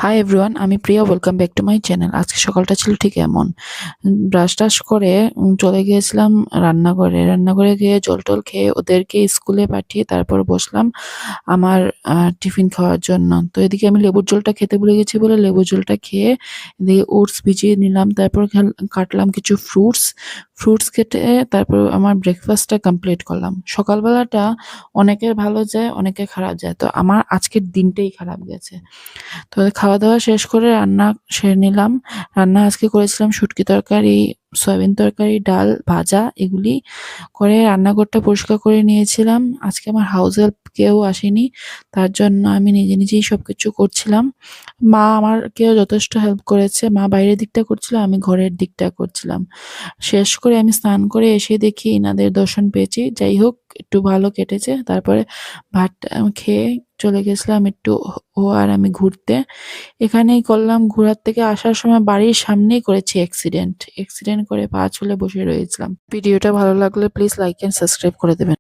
High everyone, আমি Priya. Welcome back to my channel. আজকে সকালটা ছিল ঠিক এমন। ব্রাশ টাশ করে চলে গিয়েছিলাম রান্নাঘরে। রান্নাঘরে গিয়ে জল-টল খেয়ে ওদেরকে স্কুলে পাঠিয়ে তারপর বসলাম আমার টিফিন খাওয়ার জন্য। তো এদিকে আমি লেবুর জলটা খেতে ভুলে গেছি বলে লেবুর জলটা খেয়ে এদিকে ওটস ভিজিয়ে নিলাম। তারপর কাটলাম কিছু ফ্রুটস। ফ্রুটস কেটে তারপর আমার ব্রেকফাস্টটা কমপ্লিট করলাম। সকালবেলাটা অনেকের ভালো যায়, অনেকের খারাপ যায়। তো আমার আজকের দিনটাই খারাপ গেছে। তো খাওয়া-দাওয়া শেষ করে রান্না সেরে নিলাম। রান্না আজকে করেছিলাম শুটকি তরকারি, সয়াবিন তরকারি, ডাল, ভাজা এগুলি করে রান্নাঘরটা পরিষ্কার করে নিয়েছিলাম। আজকে আমার হাউস হেল্প কেউ আসেনি। তার জন্য আমি নিজে নিজেই সবকিছু করছিলাম। মা আমাকেও যথেষ্ট হেল্প করেছে। মা বাইরের দিকটা করছিল, আমি ঘরের দিকটা করছিলাম। শেষ করে আমি স্নান করে এসে দেখি ইনাদের দর্শন পেয়েছি। যাই হোক, একটু ভালো কেটেছে। তারপরে ভাত খেয়ে চলে গেছিলাম একটু ও আর আমি ঘুরতে। এখানেই করলাম, ঘোরার থেকে আসার সময় বাড়ির সামনেই করেছি অ্যাক্সিডেন্ট। অ্যাক্সিডেন্ট করে পা ছুলে বসে রয়েছিলাম। ভিডিওটা ভালো লাগলে প্লিজ লাইক এন্ড সাবস্ক্রাইব করে দেবেন।